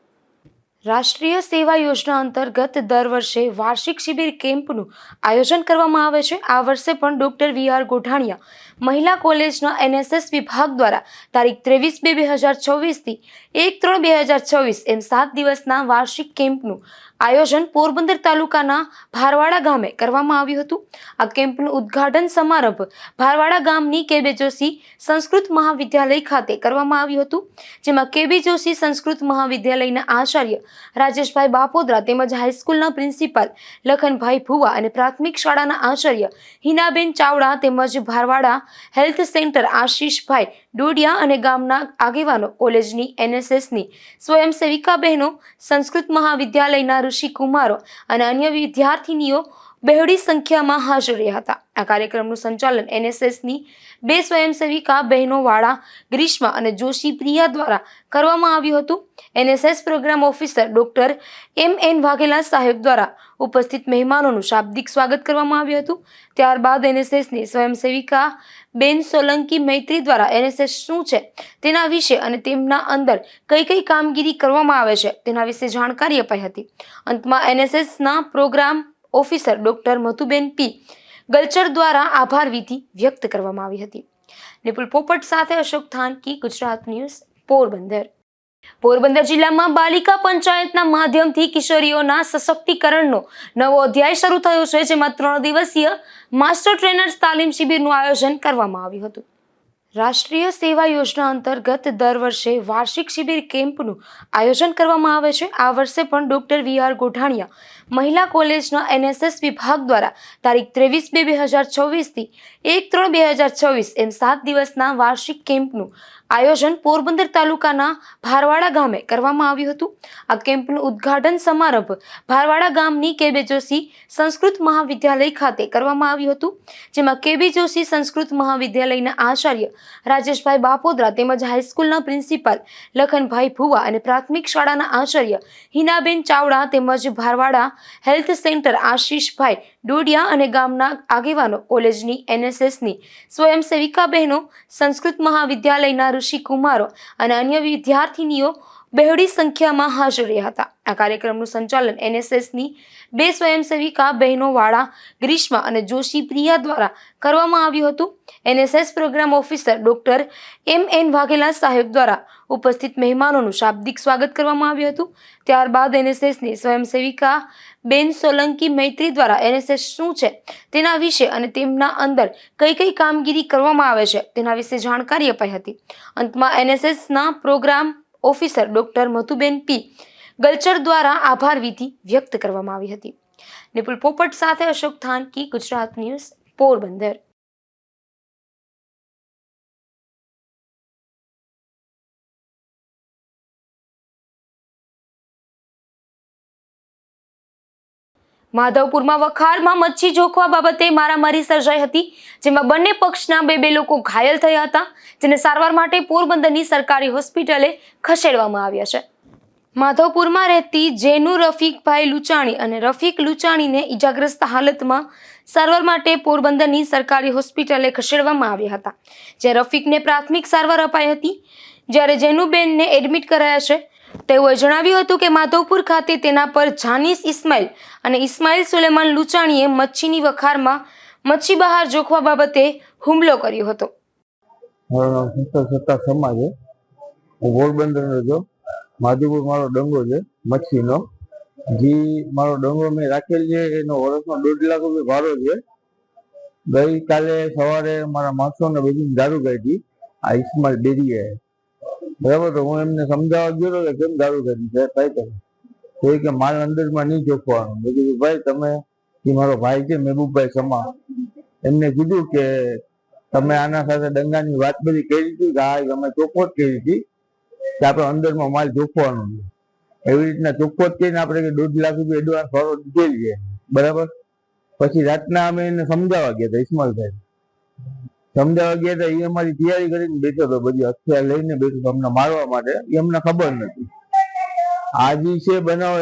રાષ્ટ્રીય સેવા યોજના અંતર્ગત દર વર્ષે વાર્ષિક શિબિર કેમ્પનું આયોજન કરવામાં આવે છે. આ વર્ષે પણ ડોક્ટર વી.આર. ગોઠાણીયા મહિલા કોલેજના એનએસએસ વિભાગ દ્વારા તારીખ 23/2/2024 થી 1/3/2024 એમ 7 દિવસના વાર્ષિક કેમ્પનું આયોજન પોરબંદર તાલુકાના ભારવાડા ગામે કરવામાં આવ્યું હતું. આ કેમ્પનું ઉદ્ઘાટન સમારંભ ભારવાડા ગામની કે.બી. જોશી સંસ્કૃત મહાવિદ્યાલય ખાતે કરવામાં આવ્યું હતું, જેમાં કે.બી. જોશી સંસ્કૃત મહાવિદ્યાલયના આચાર્ય રાજેશભાઈ બાપોદરા તેમજ હાઈસ્કૂલના પ્રિન્સિપાલ લખનભાઈ ભુવા અને પ્રાથમિક શાળાના આચાર્ય હિનાબેન ચાવડા તેમજ ભારવાડા હેલ્થ સેન્ટર આશીષભાઈ ડોડિયા અને ગામના આગેવાનો, કોલેજની એનએસએસની સ્વયંસેવિકા બહેનો, સંસ્કૃત મહાવિદ્યાલયના ઋષિ કુમારો અને અન્ય વિદ્યાર્થીનીઓ બહોળી સંખ્યામાં હાજર રહ્યા હતા. આ કાર્યક્રમનું સંચાલન એનએસએસની 2 સ્વયંસેવિકા બહેનો વાળા ગ્રીષ્મા અને જોશી પ્રિયા દ્વારા કરવામાં આવ્યું હતું. NSS programme officer doctor M N. Vaghela સાહેબ દ્વારા ઉપસ્થિત મહેમાનોનું શાબ્દિક સ્વાગત કરવામાં આવ્યું હતું. ત્યારબાદ એનએસએસની સ્વયંસેવિકા બેન સોલંકી મૈત્રી દ્વારા એનએસએસ શું છે તેના વિશે અને તેમના અંદર કઈ કઈ કામગીરી કરવામાં આવે છે તેના વિશે જાણકારી અપાઈ હતી. અંતમાં એનએસએસના પ્રોગ્રામ ઓફિસર ડોક્ટર મધુબેન પી ગલચર દ્વારા આભાર વિધિ વ્યક્ત કરવામાં આવી હતી. નિપુલ પોપટ સાથે અશોક થાનકી, ગુજરાત ન્યૂઝ, પોરબંદર. પોરબંદર જિલ્લામાં બાલિકા પંચાયતના માધ્યમથી કિશોરીઓના સશક્તિકરણનો નવો અધ્યાય શરૂ થયો છે, જેમાં 3 દિવસીય માસ્ટર ટ્રેનર્સ તાલીમ શિબિરનું આયોજન કરવામાં આવ્યું હતું. રાષ્ટ્રીય સેવા યોજના અંતર્ગત દર વર્ષે વાર્ષિક શિબિર કેમ્પનું આયોજન કરવામાં આવે છે. આ વર્ષે પણ ડોક્ટર વી.આર. ગોઠાણીયા મહિલા કોલેજના એનએસએસ વિભાગ દ્વારા તારીખ 23/2/2024 થી 1/3/2024 એમ 7 દિવસના વાર્ષિક કેમ્પનું આયોજન પોરબંદર તાલુકાના ભારવાડા ગામે કરવામાં આવ્યું હતું. આ કેમ્પનું ઉદ્ઘાટન સમારંભ ભારવાડા ગામની કે.બી. જોશી સંસ્કૃત મહાવિદ્યાલય ખાતે કરવામાં આવ્યું હતું, જેમાં કે.બી. જોશી સંસ્કૃત મહાવિદ્યાલયના આચાર્ય રાજેશભાઈ બાપોદરા તેમજ હાઈસ્કૂલના પ્રિન્સિપાલ લખનભાઈ ભુવા અને પ્રાથમિક શાળાના આચાર્ય હિનાબેન ચાવડા તેમજ ભારવાડા હેલ્થ સેન્ટર આશીષભાઈ ડોડિયા અને ગામના આગેવાનો, કોલેજની એનએસએસની સ્વયંસેવિકા બહેનો, સંસ્કૃત મહાવિદ્યાલયના ઋષિ કુમારો અને અન્ય વિદ્યાર્થીનીઓ બહોળી સંખ્યામાં હાજર રહ્યા હતા. આ કાર્યક્રમનું સંચાલન એનએસએસની 2 સ્વયંસેવિકા બહેનો વાળા ગ્રીષ્મા અને જોશી પ્રિયા દ્વારા કરવામાં આવ્યું હતું. NSS programme officer doctor M N. Vaghela સાહેબ દ્વારા ઉપસ્થિત મહેમાનોનું શાબ્દિક સ્વાગત કરવામાં આવ્યું હતું. ત્યારબાદ એનએસએસની સ્વયંસેવિકા બેન સોલંકી મૈત્રી દ્વારા એનએસએસ શું છે તેના વિશે અને તેમના અંદર કઈ કઈ કામગીરી કરવામાં આવે છે તેના વિશે જાણકારી અપાઈ હતી. અંતમાં એનએસએસના પ્રોગ્રામ ઓફિસર ડોક્ટર મધુબેન પી ગલચર દ્વારા આભાર વિધિ વ્યક્ત કરવામાં આવી હતી. નિપુલ પોપટ સાથે અશોક થાનકી, ગુજરાત ન્યૂઝ, પોરબંદર. માધવપુરમાં વખારમાં મચ્છી જોખવા બાબતે મારામારી સર્જાઈ હતી, જેમાં બંને પક્ષના બે લોકો ઘાયલ થયા હતા, જેને સારવાર માટે પોરબંદરની સરકારી હોસ્પિટલે ખસેડવામાં આવ્યા છે. માધવપુરમાં રહેતી જેનુ રફીકભાઈ લુચાણી અને રફીક લુચાણીને ઈજાગ્રસ્ત હાલતમાં સારવાર માટે પોરબંદરની સરકારી હોસ્પિટલે ખસેડવામાં આવ્યા હતા, જ્યાં રફીકને પ્રાથમિક સારવાર અપાઈ હતી, જ્યારે જેનુબેનને એડમિટ કરાયા છે. તેઓએ જણાવ્યું હતું કે માધવપુર ખાતે તેના પર જાનીસ ઇસ્માઇલ અને ઇસ્માઇલ સુલેમાન લુચાણીએ મચ્છીની વખારમાં મચ્છી બહાર જોખવા બાબતે હુમલો કર્યો હતો. પોરબંદર જો માધવપુર મારો ડંગો છે મચ્છીનો, જે મારો ડંગો મેં રાખેલ છે એનો વર્ષમાં 1.5 લાખ રૂપિયા ભાડો છે. ગઈકાલે સવારે મારા માણસોને બધી દારૂ કાઢી આ ઇસ્માઇલ બેરીએ, બરાબર. તો હું એમને સમજાવવા ગયો હતો કે કેમ દારૂ કાઢી છે કઈ કરે, તો કે માલ અંદરમાં નહીં જોખવાનું. મેં કીધું ભાઈ તમે, એ મારો ભાઈ છે મહેબૂબભાઈ સમા, એમને કીધું કે તમે આના સાથે દંગાની વાત બધી કરી હતી કે હા અમે ચોખ્ખોટ કરી હતી કે આપણે અંદરમાં માલ જોખવાનો છે. એવી રીતના ચોખ્ખોટ કરીને આપણે 1.5 લાખ રૂપિયા એડવાન્સ ભાડો દીધેલ છે, બરાબર. પછી રાતના અમે એને સમજાવવા ગયા હતા, ઇસ્માઇલભાઈ સમજાવવા ગયા હતા. એ અમારી તૈયારી કરીને બેઠો હતો, બધી હથિયાર લઈને બેઠો હતો અમને મારવા માટે. એ અમને ખબર નથી. આ જે છે બનાવ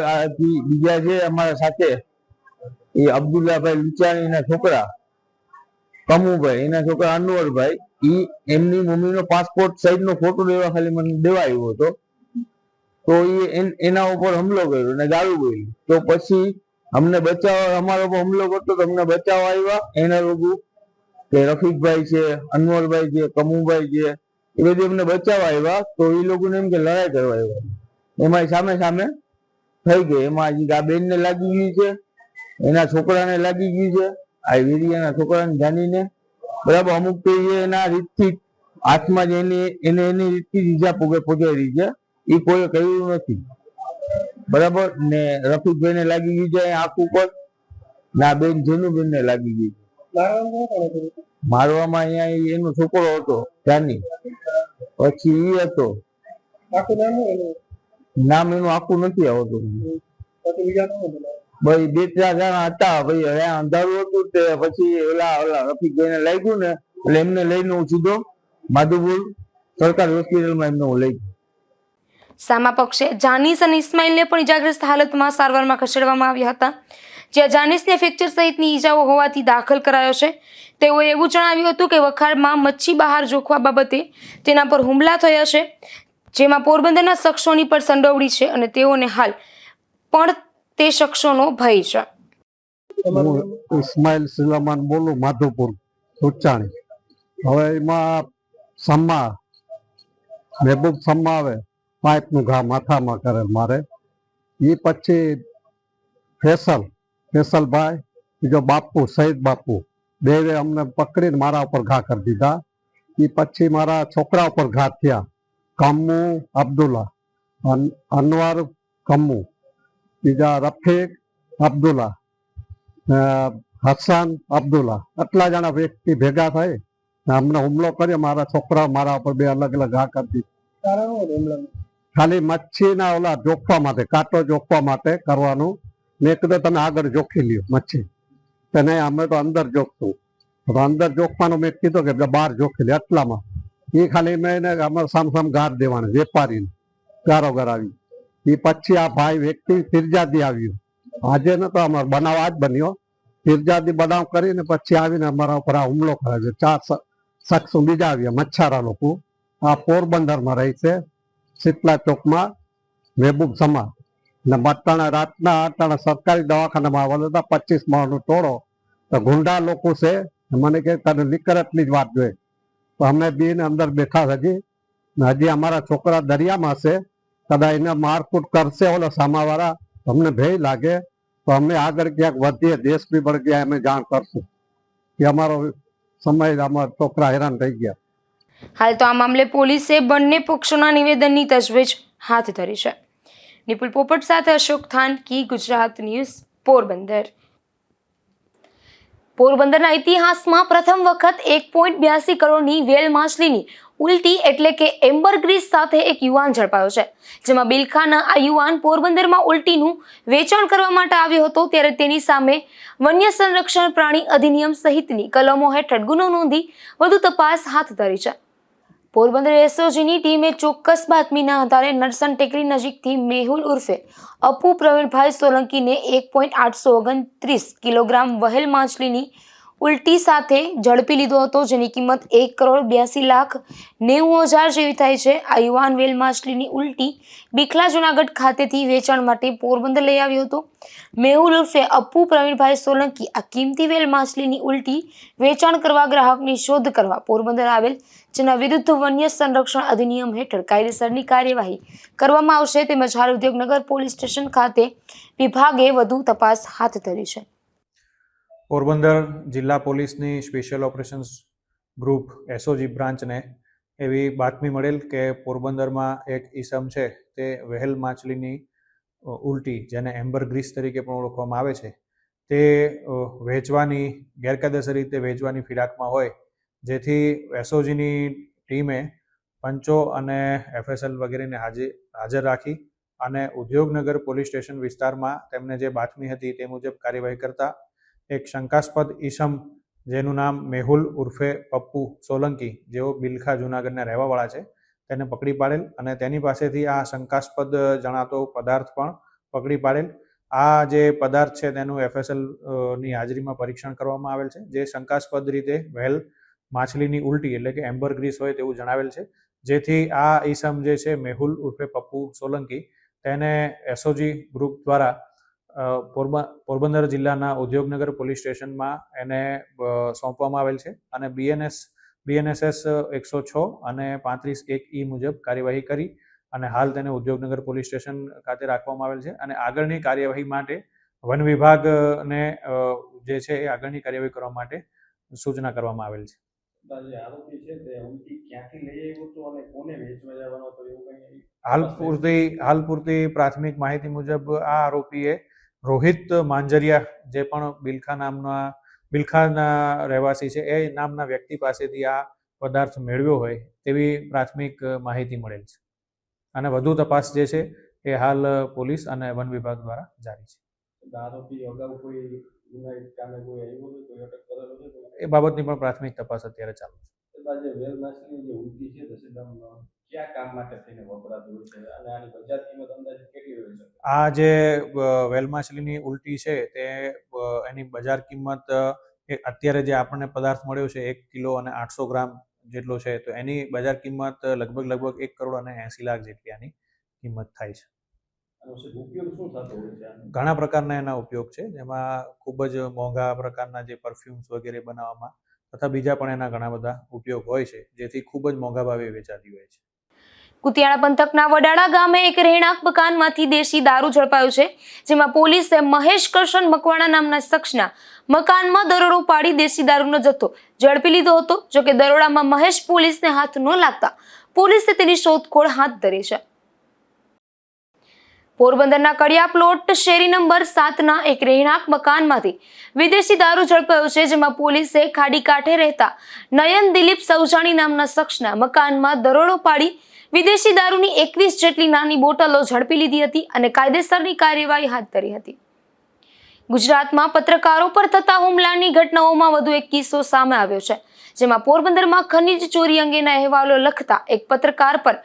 બીજા છે અમારા સાથે, એ અબ્દુલ્લાભાઈ લુચાણીના છોકરા કમુભાઈ, એના છોકરા અનવરભાઈ, એમની મમ્મીનો પાસપોર્ટ સાઈઝનો ફોટો લેવા ખાલી મને દેવા આવ્યો હતો. તો એના ઉપર હુમલો કર્યો અને દારૂ બોલી. તો પછી અમને બચાવવા, અમારા ઉપર હુમલો કરતો તો અમને બચાવવા આવ્યા એના લોકો કે રફીકભાઈ છે, અનવરભાઈ છે, કમુભાઈ છે, એ બધી અમને બચાવવા આવ્યા. તો એ લોકોને એમ કે લડાઈ કરવા આવ્યા. એમાં સામે સામે થઈ ગઈ. એમાં હજી આ બેનને લાગી ગઈ છે, એના છોકરાને લાગી ગયું છે, આ વીરિયાના છોકરાને જાનીને. બરાબર, અમુક તો એના રીતથી હાથમાં જ એની રીતથી ઈજા પહોંચાડી છે, એ કોઈ કહ્યું નથી. બરાબર ને રફીકભાઈ ને લાગી ગયું છે આંખ ઉપર, ના બેન જેનુબેન ને લાગી ગઈ છે. મારવામાં અહીંયા એનો છોકરો હતો જાની, પછી એ હતો, નામ એનું આખું નથી આવતું. ભાઈ 2-4 જણા હતા. ભાઈ અંધારું હતું તે પછી ઓલા રફીકભાઈ ને લાગ્યું ને એટલે એમને લઈને હું સીધો માધુપુર સરકારી હોસ્પિટલમાં એમને હું લઈ ગયો. સામા પક્ષે જાનીસ અને ઇસ્માઇલને પણ ઇજાગ્રસ્ત હાલતમાં સારવારમાં ખસેડવામાં આવ્યા હતા, જ્યાં જાનીસને ફ્રેક્ચર સહિતની ઈજાઓ હોવાથી દાખલ કરાયો છે. તેઓએ એવું જણાવ્યું હતું કે વખારમાં મચ્છી બહાર જોખવા બાબતે તેના પર હુમલા થયા છે, જેમાં પોરબંદરના શખ્સોની પણ સંડોવણી છે અને તેઓને હાલ પણ તે શખ્સોનો ભય છે. હું ઇસ્માઇલ સુલેમાન બોલું, માધુપુર ઉચ્ચાણી. હવે એમાં સમા મહેબૂબ સમા આવે, પાઇપનું ઘા માથામાં કરેલ મારે. એ પછી ફેસલભાઈ, બીજો બાપુ સઈદ બાપુ, બે અમને પકડીને મારા ઉપર ઘા કરી દીધા. એ પછી મારા છોકરા ઉપર ઘા થયા, કમ્મુ અબ્દુલ્લા, અનવર કમ્મુ, બીજા રફીક અબ્દુલ્લા, હસન અબ્દુલ્લા, આટલા જણા વ્યક્તિ ભેગા થઈ અમને હુમલો કર્યો. મારા છોકરા મારા ઉપર બે અલગ અલગ ઘા કરી દીધા. ખાલી મચ્છીના ઓલા જોખવા માટે, કાંટો જોખવા માટે કરવાનું. મેં કીધું તમે આગળ જોખી લ્યો મચ્છી, તો નહીં અમે તો અંદર જોખતું. તો અંદર જોખવાનું મેં કીધું કે બહાર જોખી લે. એટલામાં એ ખાલી મેં એને અમારે સામ ગાર દેવાના, વેપારીને ગારો ગરાવી. એ પછી આ ભાઈ વ્યક્તિ ફિરજાદી આવ્યું. આજે ન તો અમારો બનાવ આજ બન્યો. ફિરજાદી બનાવ કરીને પછી આવીને અમારા ઉપર આ હુમલો કરે છે. 4 શખ્સો બીજા આવ્યા, મચ્છારા લોકો. આ પોરબંદરમાં રહે છે, શીતલા ચોકમાં, મહેબૂબ સમા. ને મટાણા રાતના સરકારી દવાખાનામાં આવેલા હતા 25 માળનો ટોળો. તો ગુંડા લોકો છે, મને કે તને નીકળ એટલી જ વાત જોઈએ. તો અમે બેને અંદર બેઠા હજી. હજી અમારા છોકરા દરિયામાં છે, કદાચ એને મારકૂટ કરશે ઓલો સામાવાળા, અમને ભય લાગે તો અમે આગળ ક્યાંક વધીએ, દેશ બી બળ ગયા અમે જાણ કરશું કે અમારો સમય, અમારા છોકરા હેરાન થઈ ગયા. હાલ તો આ મામલે પોલીસે બંને પક્ષોના નિવેદનની તજવીજ હાથ ધરી છે. નિપુલ પોપટ સાથે અશોક થાનકી, ગુજરાત ન્યૂઝ, પોરબંદર. પોરબંદરના ઇતિહાસમાં પ્રથમ વખત 1.82 કરોડની વેલ માછલીની ઉલટી એટલે કે એમ્બરગ્રીસ સાથે એક યુવાન ઝડપાયો છે, જેમાં બિલખાના આ યુવાન પોરબંદરમાં ઉલટીનું વેચાણ કરવા માટે આવ્યો હતો, ત્યારે તેની સામે વન્ય સંરક્ષણ પ્રાણી અધિનિયમ સહિતની કલમો હેઠળ ગુનો નોંધી વધુ તપાસ હાથ ધરી છે. પોરબંદર એસઓજીની ટીમે ચોક્કસ બાતમીના આધારે નરસન ટેકરી નજીકથી મેહુલ ઉર્ફે અપુ પ્રવીણભાઈ સોલંકીને 1.829 કિલોગ્રામ વહેલ માછલીની ઉલટી સાથે ઝડપી લીધો હતો, જેની કિંમત 1,82,90,000 જેવી થાય છે. આ યુવાન વેલ માછલીની ઉલટી બિખલા જુનાગઢ ખાતેથી વેચાણ માટે પોરબંદર લઈ આવ્યો હતો. મેહુલ ઉર્ફે અપુ પ્રવીણભાઈ સોલંકી આ કિંમતી વેલ માછલીની ઉલટી વેચાણ કરવા ગ્રાહકની શોધ કરવા પોરબંદર આવેલ, જેના વિરુદ્ધ વન્ય સંરક્ષણ અધિનિયમ હેઠળ કાયદેસરની કાર્યવાહી કરવામાં આવશે. તેમજ હાલ ઉદ્યોગનગર પોલીસ સ્ટેશન ખાતે વિભાગે વધુ તપાસ હાથ ધરી છે. પોરબંદર જિલ્લા પોલીસની સ્પેશિયલ ઓપરેશન્સ ગ્રુપ એસઓજી બ્રાન્ચને એવી બાતમી મળેલ કે પોરબંદરમાં એક ઈસમ છે તે વહેલ માછલીની ઉલટી, જેને એમ્બરગ્રીસ તરીકે પણ ઓળખવામાં આવે છે, તે વેચવાની, ગેરકાયદેસર રીતે વેચવાની ફિરાકમાં હોય, જેથી એસઓજીની ટીમે પંચો અને એફએસએલ વગેરેને હાજર રાખી અને ઉદ્યોગનગર પોલીસ સ્ટેશન વિસ્તારમાં તેમને જે બાતમી હતી તે મુજબ કાર્યવાહી કરતા એક શંકાસ્પદ ઈસમ, જેનું નામ મેહુલ ઉર્ફે પપ્પુ સોલંકી, જેઓ બિલખા જુનાગઢના રહેવાવાળા છે, તેને પકડી પાડેલ અને તેની પાસેથી આ શંકાસ્પદ જણાતો પદાર્થ પણ પકડી પાડેલ આ જે પદાર્થ છે તેનું FSL ની હાજરીમાં પરીક્ષણ કરવામાં આવેલ છે, જે શંકાસ્પદ રીતે વ્હેલ માછલીની ઉલટી એટલે કે એમ્બરગ્રીસ હોય તેવું જણાવેલ છે, જેથી આ ઈસમ જે છે મેહુલ ઉર્ફે પપ્પુ સોલંકી તેને SOG ગ્રુપ દ્વારા પોરબંદર જિલ્લાના ઉદ્યોગનગર પોલીસ સ્ટેશનમાં એને સોંપવામાં આવેલ છે અને BNSS 106 અને 35(1)E મુજબ કાર્યવાહી કરી અને હાલ તેને ઉદ્યોગનગર પોલીસ સ્ટેશન ખાતે રાખવામાં આવેલ છે અને આગળની કાર્યવાહી માટે વન વિભાગને જે છે એ આગળની કાર્યવાહી કરવા માટે સૂચના કરવામાં આવેલ છે. હાલ પૂરતી પ્રાથમિક માહિતી મુજબ આ આરોપીએ રોહિત માંજરિયા, જે પણ બિલખાના રહેવાસી છે, એ નામના વ્યક્તિ પાસેથી આ પદાર્થ મેળવ્યો હોય તેવી પ્રાથમિક માહિતી મળેલ છે અને વધુ તપાસ જે છે એ હાલ પોલીસ અને વન વિભાગ દ્વારા જારી છે. એ બાબતની પણ પ્રાથમિક તપાસ અત્યારે ચાલુ છે. આ જે વેલ માછલીની ઉલટી છે તે એની બજાર કિંમત અત્યારે જે આપણને પદાર્થ મળ્યો છે 1 કિલો અને 800 ગ્રામ જેટલો છે, તો એની બજાર કિંમત લગભગ 1 કરોડ અને 80 લાખ જેટલી આની કિંમત થાય છે. ઘણા પ્રકારના એના ઉપયોગ છે, જેમાં ખૂબ જ મોંઘા પ્રકારના જે પરફ્યુમ્સ વગેરે બનાવવામાં તથા બીજા પણ એના ઘણા બધા ઉપયોગ હોય છે, જેથી ખૂબ જ મોંઘા ભાવે વેચાતી હોય છે. કુતિયાણા પંથકના વડાળા ગામે એક રહેણાંક મકાનમાંથી દેશી દારૂ ઝડપાયો છે, જેમાં પોલીસે મહેશ કરશન મકવાણા નામના શખ્સના મકાનમાં દરોડો પાડી દેશી દારૂનો જથ્થો ઝડપી લીધો હતો. જોકે દરોડામાં મહેશ પોલીસને હાથ ન લાગતા પોલીસે તેની શોધખોળ હાથ ધરી છે. પોરબંદરના કડિયા પ્લોટ શેરી નંબર 7ના એક રહેણાંક મકાનમાંથી વિદેશી દારૂ ઝડપાયો છે, જેમાં પોલીસે ખાડી કાંઠે રહેતા નયન દિલીપ સૌજાણી નામના શખ્સના મકાનમાં દરોડો પાડી વિદેશી દારૂની 21 જેટલી નાની બોટલો ઝડપી લીધી હતી અને કાયદેસરની કાર્યવાહી હાથ ધરી હતી. ગુજરાતમાં પત્રકારો પર થતા હુમલાની ઘટનાઓમાં વધુ એક કિસ્સો સામે આવ્યો છે, જેમાં પોરબંદરમાં ખનીજ ચોરી અંગેના અહેવાલો લખતા એક પત્રકાર પર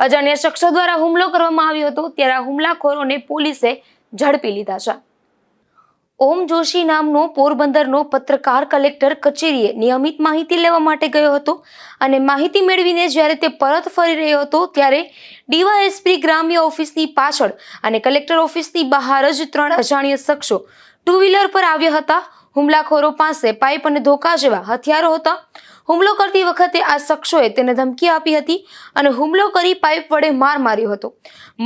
અજાણ્યા શખ્સો દ્વારા હુમલો કરવામાં આવ્યો હતો. ત્યારે આ હુમલાખોરોને પોલીસે ઝડપી લીધા છે. ઓમ જોશી નામનો પોરબંદરનો પત્રકાર કલેક્ટર કચેરીએ નિયમિત માહિતી લેવા માટે ગયો હતો અને માહિતી મેળવીને જ્યારે તે પરત ફરી રહ્યો હતો ત્યારે DYSP ગ્રામ્ય ઓફિસની પાછળ અને કલેક્ટર ઓફિસની બહાર જ 3 અજાણ્યા શખ્સો 2 વ્હીલર પર આવ્યા હતા. હુમલાખોરો પાસે પાઇપ અને ધોકા જેવા હથિયારો હતા. હુમલો કરતી વખતે આ શખ્સોએ તેને ધમકી આપી હતી અને હુમલો કરી પાઇપ વડે માર માર્યો હતો.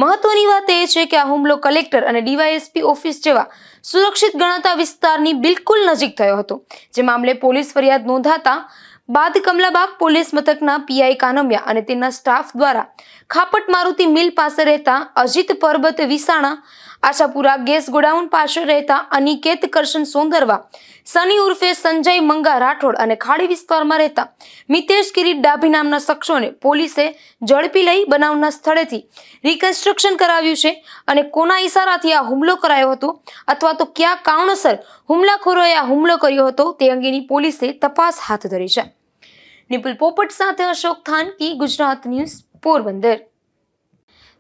મહત્વની વાત એ છે કે આ હુમલો કલેક્ટર અને DYSP ઓફિસ જેવા સુરક્ષિત ગણાતા વિસ્તારની બિલકુલ નજીક થયો હતો, જે મામલે પોલીસ ફરિયાદ નોંધાતા બાદ કમલાબાગ પોલીસ મથકના PI કાનમિયા અને તેના સ્ટાફ દ્વારા ખાપટ મારુતિ મિલ પાસે રહેતા અજીત પરબત વિસાણા, આશાપુરા ગેસ ગોડાઉન પાસે રહેતા અનિકેત કરશન સોંદરવા, સની ઉર્ફે સંજય મંગા રાઠોડ અને ખાડી વિસ્તારમાં રહેતા મિતેશ કિરીટ ડાભી નામના શખ્સોને પોલીસે ઝડપી લઈ બનાવના સ્થળેથી રિકન્સ્ટ્રક્શન કરાવ્યું છે અને કોના ઈશારાથી આ હુમલો કરાયો હતો અથવા તો કયા કારણોસર હુમલાખોરોએ આ હુમલો કર્યો હતો તે અંગેની પોલીસે તપાસ હાથ ધરી છે. નિપુલ પોપટ સાથે અશોક થાનકી, ગુજરાત ન્યૂઝ, પોરબંદર.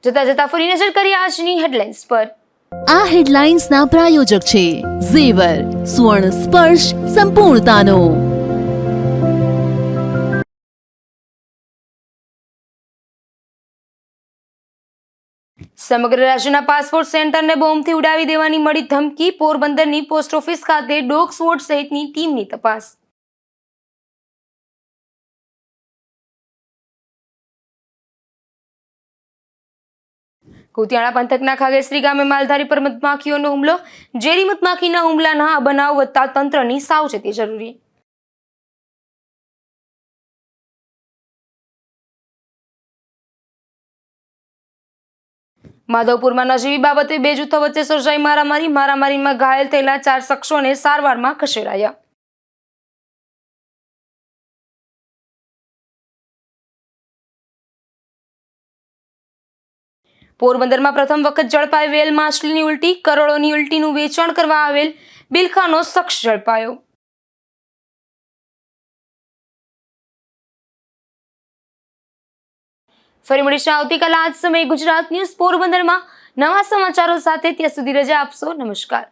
જતા જતા ફરી નજર કરીએ આજની હેડલાઇન્સ પર. આ હેડલાઇન્સના પ્રાયોજક છે ઝેવર, સ્વર્ણ સ્પર્શ સંપૂર્ણતાનો. સમગ્ર રાજ્યના પાસપોર્ટ સેન્ટરને બોમ્બથી ઉડાવી દેવાની મળી ધમકી. પોરબંદરની પોસ્ટ ઓફિસ ખાતે ડોગ સ્વોડ સહિતની ટીમની તપાસ. કુતિયાણા પંથકના ખાગેશ્રી ગામે માલધારી પર મધમાખીઓનો હુમલો. ઝેરી મધમાખીના હુમલાના આ બનાવ વધતા તંત્રની સાવચેતી જરૂરી. માધવપુરમાં નજીવી બાબતે 2 જૂથો વચ્ચે સર્જાઈ મારામારીમાં ઘાયલ થયેલા 4 શખ્સોને સારવારમાં ખસેડાયા. પોરબંદરમાં પ્રથમ વખત ઝડપાઈ વેલ માછલીની ઉલટી. કરોડોની ઉલટીનું વેચાણ કરવા આવેલ બિલખાનો શખ્સ ઝડપાયો. ફરી મળીશું આવતીકાલે આ જ સમયે ગુજરાત ન્યૂઝ પોરબંદરમાં. નવા સમાચારો સાથે ત્યાં સુધી રજા આપશો. નમસ્કાર.